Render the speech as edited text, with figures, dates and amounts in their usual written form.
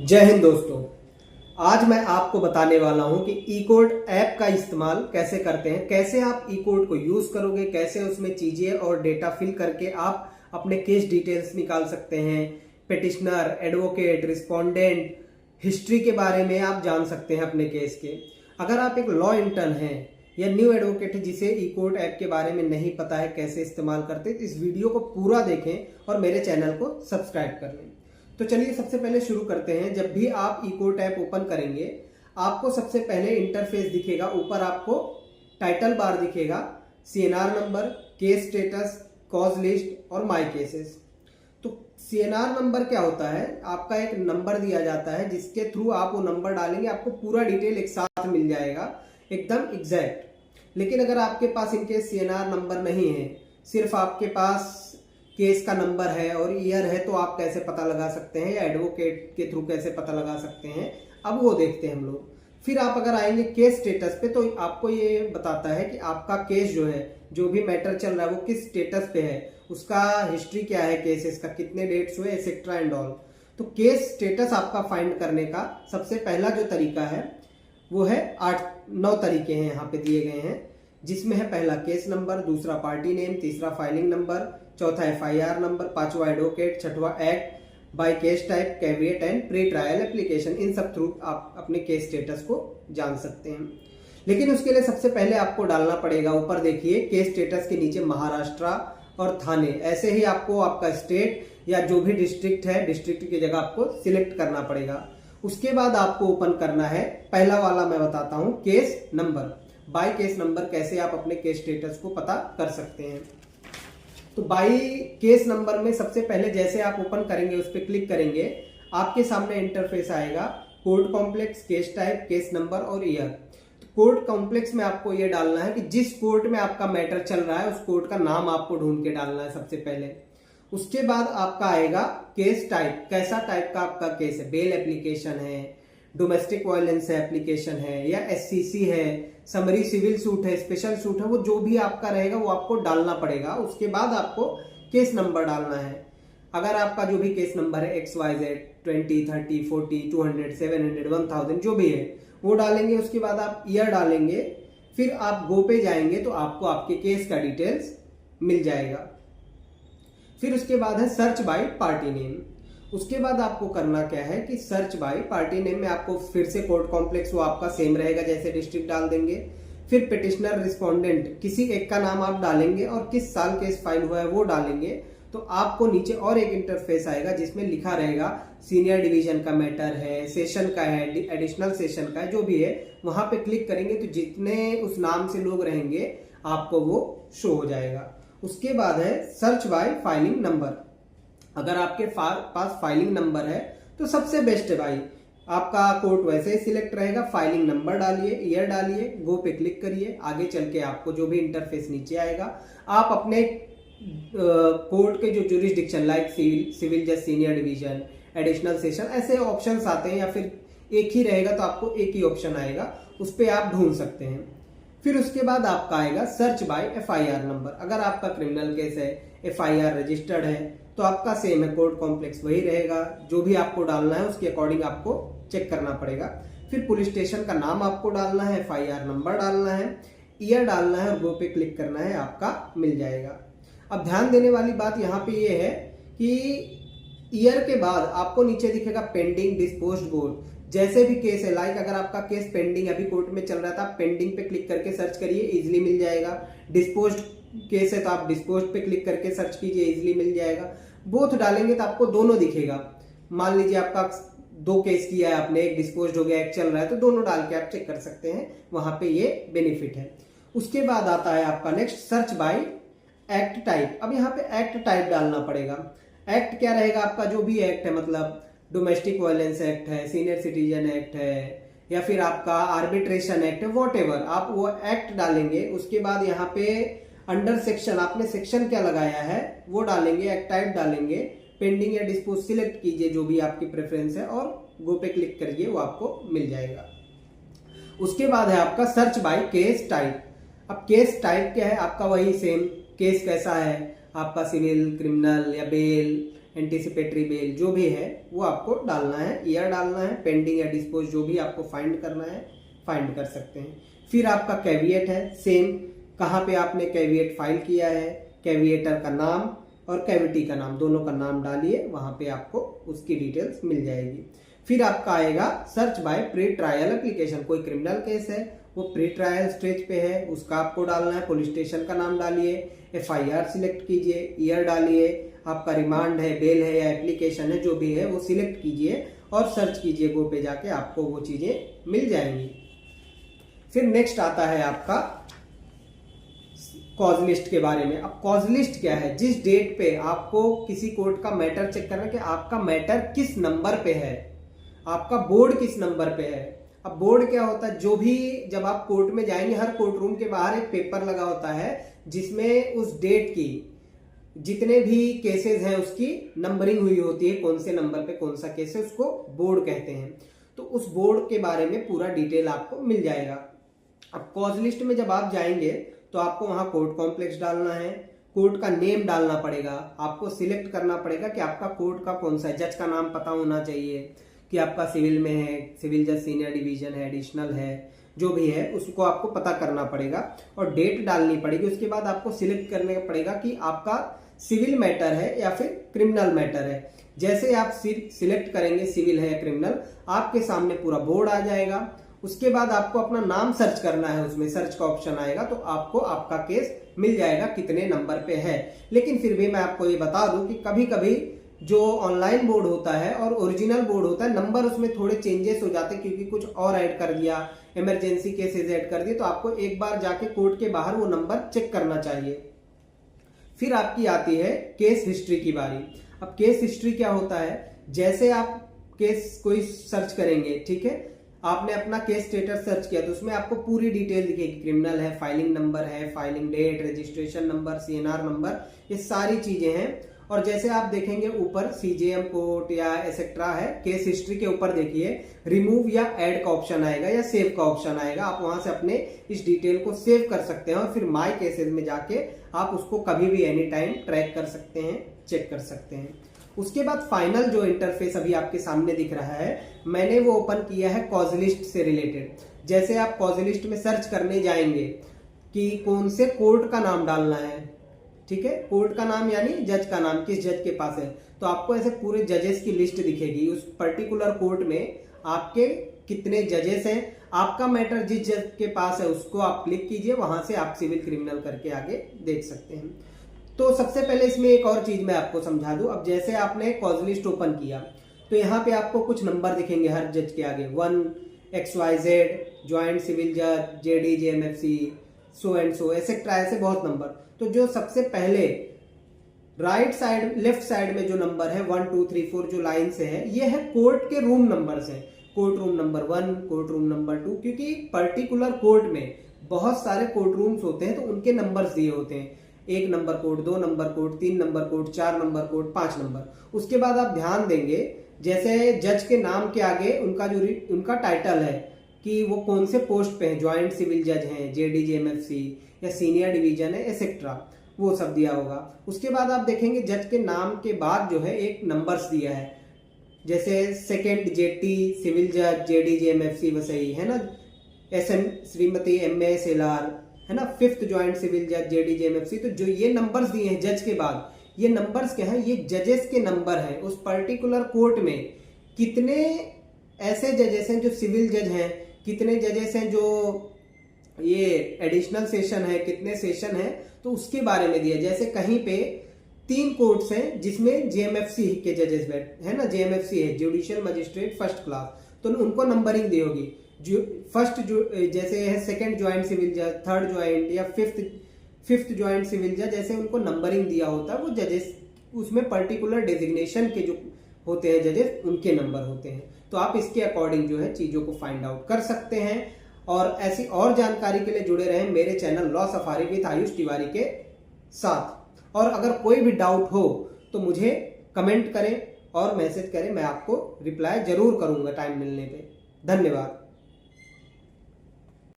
जय हिंद दोस्तों। आज मैं आपको बताने वाला हूं कि ई कोर्ट ऐप का इस्तेमाल कैसे करते हैं, कैसे आप ई कोर्ट को यूज करोगे, कैसे उसमें चीजें और डेटा फिल करके आप अपने केस डिटेल्स निकाल सकते हैं, पिटिशनर, एडवोकेट, रिस्पोंडेंट, हिस्ट्री के बारे में आप जान सकते हैं अपने केस के। अगर आप एक लॉ इंटर्न हैं या न्यू एडवोकेट है जिसे ई कोर्ट ऐप के बारे में नहीं पता है कैसे इस्तेमाल करते, तो इस वीडियो को पूरा देखें और मेरे चैनल को सब्सक्राइब कर लें। तो चलिए सबसे पहले शुरू करते हैं। जब भी आप ई कोर्ट ऐप ओपन करेंगे आपको सबसे पहले इंटरफेस दिखेगा। ऊपर आपको टाइटल बार दिखेगा, CNR number, case status, cause list और माय केसेस। तो सीएनआर नंबर क्या होता है? आपका एक नंबर दिया जाता है जिसके थ्रू आप वो नंबर डालेंगे, आपको पूरा डिटेल एक साथ मिल जाएगा, एकदम एग्जैक्ट। लेकिन अगर आपके पास इनके सीएनआर नंबर नहीं है, सिर्फ आपके पास केस का नंबर है और ईयर है, तो आप कैसे पता लगा सकते हैं या एडवोकेट के थ्रू कैसे पता लगा सकते हैं, अब वो देखते हैं हम लोग। फिर आप अगर आएंगे केस स्टेटस पे तो आपको ये बताता है कि आपका केस जो है, जो भी मैटर चल रहा है वो किस स्टेटस पे है, उसका हिस्ट्री क्या है, केसेस का कितने डेट्स हुए, एक्सेट्रा एंड ऑल। तो केस स्टेटस आपका फाइंड करने का सबसे पहला जो तरीका है वो है 8-9 तरीके हैं यहाँ पे दिए गए हैं, जिसमें है पहला केस नंबर, दूसरा पार्टी नेम, तीसरा फाइलिंग नंबर, चौथा एफआईआर नंबर, पांचवा एडवोकेट, छठवा act, by case type, caveat and pre trial application. इन सब थ्रू आप अपने केस स्टेटस को जान सकते हैं। लेकिन उसके लिए सबसे पहले आपको डालना पड़ेगा, ऊपर देखिए केस स्टेटस के नीचे महाराष्ट्र और थाने, ऐसे ही आपको आपका स्टेट या जो भी डिस्ट्रिक्ट है, डिस्ट्रिक्ट की जगह आपको सिलेक्ट करना पड़ेगा। उसके बाद आपको ओपन करना है, पहला वाला मैं बताता हूं, case number. By case number कैसे आप अपने केस स्टेटस को पता कर सकते हैं। तो बाई केस नंबर में सबसे पहले जैसे आप ओपन करेंगे, उस पर क्लिक करेंगे, आपके सामने इंटरफेस आएगा, court complex, case type, case number और ईयर। तो कोर्ट कॉम्प्लेक्स में आपको ये डालना है कि जिस कोर्ट में आपका मैटर चल रहा है उस कोर्ट का नाम आपको ढूंढ के डालना है सबसे पहले। उसके बाद आपका आएगा केस टाइप, कैसा टाइप का आपका केस है, बेल एप्लीकेशन है, डोमेस्टिक वायलेंस है एप्लीकेशन है, या एससीसी है, समरी सिविल सूट है, स्पेशल सूट है, वो जो भी आपका रहेगा वो आपको डालना पड़ेगा। उसके बाद आपको केस नंबर डालना है। अगर आपका जो भी केस नंबर है XYZ 20, 30, 40, 200, 700, 1000 जो भी है वो डालेंगे। उसके बाद आप ईयर डालेंगे, फिर आप गो पे जाएंगे तो आपको आपके केस का डिटेल्स मिल जाएगा। फिर उसके बाद है सर्च बाय पार्टी नेम। उसके बाद आपको करना क्या है कि सर्च बाय पार्टी नेम में आपको फिर से कोर्ट कॉम्प्लेक्स वो आपका सेम रहेगा, जैसे डिस्ट्रिक्ट डाल देंगे। फिर पिटिशनर, रिस्पोंडेंट, किसी एक का नाम आप डालेंगे और किस साल केस फाइल हुआ है वो डालेंगे। तो आपको नीचे और एक इंटरफेस आएगा जिसमें लिखा रहेगा सीनियर डिवीजन का मैटर है, सेशन का है, एडिशनल सेशन का है, जो भी है वहां पे क्लिक करेंगे तो जितने उस नाम से लोग रहेंगे आपको वो शो हो जाएगा। उसके बाद है सर्च बाय फाइलिंग नंबर। अगर आपके पास फाइलिंग नंबर है तो सबसे बेस्ट है भाई, आपका कोर्ट वैसे ही सिलेक्ट रहेगा, फाइलिंग नंबर डालिए, ईयर डालिए, गो पे क्लिक करिए। आगे चल के आपको जो भी इंटरफेस नीचे आएगा, आप अपने कोर्ट के जो जुरिस्डिक्शन लाइक सिविल जज, सीनियर डिवीजन, एडिशनल सेशन, ऐसे ऑप्शंस आते हैं, या फिर एक ही रहेगा तो आपको एक ही ऑप्शन आएगा, उस पर आप ढूंढ सकते हैं। फिर उसके बाद आपका आएगा सर्च बाय एफआईआर नंबर। अगर आपका क्रिमिनल केस है, एफआईआर रजिस्टर्ड है, तो आपका सेम है, कोर्ट कॉम्प्लेक्स वही रहेगा, जो भी आपको डालना है उसके अकॉर्डिंग आपको चेक करना पड़ेगा। फिर पुलिस स्टेशन का नाम आपको डालना है, एफआईआर नंबर डालना है, ईयर डालना है और गो पे क्लिक करना है, आपका मिल जाएगा। अब ध्यान देने वाली बात यहाँ पे ये है कि ईयर के बाद आपको नीचे दिखेगा पेंडिंग, डिस्पोज्ड बोर्ड। जैसे भी केस है, लाइक अगर आपका केस पेंडिंग अभी कोर्ट में चल रहा था, पेंडिंग पे क्लिक करके सर्च करिए, इजिली मिल जाएगा। डिस्पोज्ड केस है तो आप डिस्पोज्ड पे क्लिक करके सर्च कीजिए, इजिली मिल जाएगा। बोथ डालेंगे तो आपको दोनों दिखेगा। मान लीजिए आपका 2 केस किया है आपने, एक डिस्पोज्ड हो गया, एक चल रहा है, तो दोनों डाल के आप चेक कर सकते हैं, वहां पे ये बेनिफिट है। उसके बाद आता है आपका next search by act type. अब यहाँ पे एक्ट टाइप डालना पड़ेगा। एक्ट क्या रहेगा आपका, जो भी एक्ट है, मतलब डोमेस्टिक वायलेंस एक्ट है, सीनियर सिटीजन एक्ट है, या फिर आपका आर्बिट्रेशन एक्ट है, वॉटएवर, आप वो एक्ट डालेंगे। उसके बाद यहाँ पे अंडर सेक्शन आपने सेक्शन क्या लगाया है वो डालेंगे, एक्ट टाइप डालेंगे, पेंडिंग या डिस्पोज सिलेक्ट कीजिए जो भी आपकी प्रेफरेंस है और गो पे क्लिक करिए, वो आपको मिल जाएगा। उसके बाद है आपका सर्च बाय केस टाइप। अब केस टाइप क्या है आपका, वही सेम, केस कैसा है आपका, सिविल, क्रिमिनल या बेल, एंटीसिपेटरी बेल जो भी है वो आपको डालना है, ईयर डालना है, पेंडिंग या डिस्पोज जो भी आपको फाइंड करना है फाइंड कर सकते हैं। फिर आपका कैविएट है, सेम कहाँ पे आपने कैविएट फाइल किया है, कैविएटर का नाम और कैविटी का नाम दोनों का नाम डालिए, वहां पे आपको उसकी डिटेल्स मिल जाएगी। फिर आपका आएगा search by pre trial application, कोई क्रिमिनल केस है वो प्री ट्रायल स्टेज पे है उसका आपको डालना है, पुलिस स्टेशन का नाम डालिए, FIR सिलेक्ट कीजिए, ईयर डालिए, आपका रिमांड है, बेल है या एप्लीकेशन है जो भी है वो सिलेक्ट कीजिए और सर्च कीजिए गो पे जाके, आपको वो चीजें मिल जाएंगी। फिर नेक्स्ट आता है आपका कॉज लिस्ट के बारे में। अब कॉज लिस्ट क्या है, जिस डेट पे आपको किसी कोर्ट का मैटर चेक करना है कि आपका मैटर किस नंबर पे है, आपका बोर्ड किस नंबर पे है। अब बोर्ड क्या होता है, जो भी जब आप कोर्ट में जाएंगे हर कोर्ट रूम के बाहर एक पेपर लगा होता है जिसमें उस डेट की जितने भी केसेस हैं उसकी नंबरिंग हुई होती है, कौन से नंबर पे कौन सा केस है, उसको बोर्ड कहते हैं। तो उस बोर्ड के बारे में पूरा डिटेल आपको मिल जाएगा। अब कॉज लिस्ट में जब आप जाएंगे तो आपको वहां कोर्ट कॉम्प्लेक्स डालना है, कोर्ट का नेम डालना पड़ेगा, आपको सिलेक्ट करना पड़ेगा कि आपका कोर्ट का कौन सा है, जज का नाम पता होना चाहिए कि आपका सिविल में है, सिविल जज सीनियर डिवीजन है, एडिशनल है, जो भी है उसको आपको पता करना पड़ेगा और डेट डालनी पड़ेगी। उसके बाद आपको सिलेक्ट करने पड़ेगा कि आपका सिविल मैटर है या फिर क्रिमिनल मैटर है। जैसे आप सिलेक्ट करेंगे सिविल है या क्रिमिनल, आपके सामने पूरा बोर्ड आ जाएगा। उसके बाद आपको अपना नाम सर्च करना है, उसमें सर्च का ऑप्शन आएगा तो आपको आपका केस मिल जाएगा कितने नंबर पे है। लेकिन फिर भी मैं आपको ये बता दूं कि कभी कभी जो ऑनलाइन बोर्ड होता है और ओरिजिनल बोर्ड होता है, नंबर उसमें थोड़े चेंजेस हो जाते हैं क्योंकि कुछ और ऐड कर दिया, इमरजेंसी केसेस ऐड कर दिए, तो आपको एक बार जाके कोर्ट के बाहर वो नंबर चेक करना चाहिए। फिर आपकी आती है केस हिस्ट्री की बारी। अब केस हिस्ट्री क्या होता है, जैसे आप केस कोई सर्च करेंगे, ठीक है, आपने अपना केस स्टेटस सर्च किया तो उसमें आपको पूरी डिटेल दिखेगी, क्रिमिनल है, फाइलिंग नंबर है, filing date, registration number, CNR number, ये सारी चीजें हैं। और जैसे आप देखेंगे ऊपर CJM कोर्ट या एक्सेट्रा है, केस हिस्ट्री के ऊपर देखिए रिमूव या ऐड का ऑप्शन आएगा या सेव का ऑप्शन आएगा, आप वहां से अपने इस डिटेल को सेव कर सकते हैं और फिर माय केसेस में जाके आप उसको कभी भी एनी टाइम ट्रैक कर सकते हैं, चेक कर सकते हैं। उसके बाद फाइनल जो इंटरफेस अभी आपके सामने दिख रहा है, मैंने वो ओपन किया है कॉज लिस्ट से रिलेटेड। जैसे आप कॉज लिस्ट में सर्च करने जाएंगे कि कौन से कोर्ट का नाम डालना है, ठीक है, कोर्ट का नाम यानी जज का नाम, किस जज के पास है, तो आपको ऐसे पूरे जजेस की लिस्ट दिखेगी। उस पर्टिकुलर कोर्ट में आपके कितने जजेस हैं, आपका मैटर जिस जज के पास है उसको आप क्लिक कीजिए, वहां से आप सिविल क्रिमिनल करके आगे देख सकते हैं। तो सबसे पहले इसमें एक और चीज मैं आपको समझा दूं। अब जैसे आपने कॉज लिस्ट ओपन किया तो यहाँ पे आपको कुछ नंबर दिखेंगे हर जज के आगे, 1XYZ, ज्वाइंट सिविल जज, JD JMFC, so and so, etcetera, ऐसे बहुत नंबर। तो जो सबसे पहले राइट साइड लेफ्ट साइड में जो नंबर है 1 2 3 4 जो लाइन से है, ये है कोर्ट के रूम नंबर्स हैं, court room number 1, court room number 2, क्योंकि पर्टिकुलर कोर्ट में बहुत सारे कोर्ट रूम्स होते हैं तो उनके नंबर्स दिए होते हैं, 1 number court, 2 number court, 3 number court, 4 number court, 5 number. उसके बाद आप ध्यान देंगे जैसे जज के नाम के आगे उनका टाइटल है कि वो कौन से पोस्ट पे हैं, ज्वाइंट सिविल जज हैं, JD JMFC या सीनियर डिवीजन है, एक्सेट्रा, वो सब दिया होगा। उसके बाद आप देखेंगे जज के नाम के बाद जो है एक नंबर्स दिया है, जैसे सेकंड JT सिविल जज, JD JMFC वसई है ना, SM श्रीमती MS LR है ना, 5th ज्वाइंट सिविल जज JD JMFC। तो जो ये नंबर्स दिए हैं जज के बाद, ये नंबर्स क्या है, ये जजेस के नंबर हैं। उस पर्टिकुलर कोर्ट में कितने ऐसे जजेस हैं जो सिविल जज हैं, कितने जजेस हैं जो ये एडिशनल सेशन है, कितने सेशन है, तो उसके बारे में दिया। जैसे कहीं पे 3 कोर्ट्स हैं जिसमें JMFC के जजेस बैठ है ना, JMFC है, जुडिशियल मजिस्ट्रेट फर्स्ट क्लास, तो उनको नंबरिंग दी होगी। फर्स्ट जो जैसे है सेकंड ज्वाइंट सिविल जज, थर्ड ज्वाइंट या फिफ्थ ज्वाइंट सिविल जज, जैसे उनको नंबरिंग दिया होता है। वो जजेस उसमें पर्टिकुलर डेजिग्नेशन के जो होते हैं जजेस, उनके नंबर होते हैं। तो आप इसके अकॉर्डिंग जो है चीजों को फाइंड आउट कर सकते हैं। और ऐसी और जानकारी के लिए जुड़े रहें मेरे channel law safari with Ayush Tiwari के साथ। और अगर कोई भी डाउट हो तो मुझे कमेंट करें और मैसेज करें, मैं आपको रिप्लाई जरूर करूंगा टाइम मिलने पे। धन्यवाद।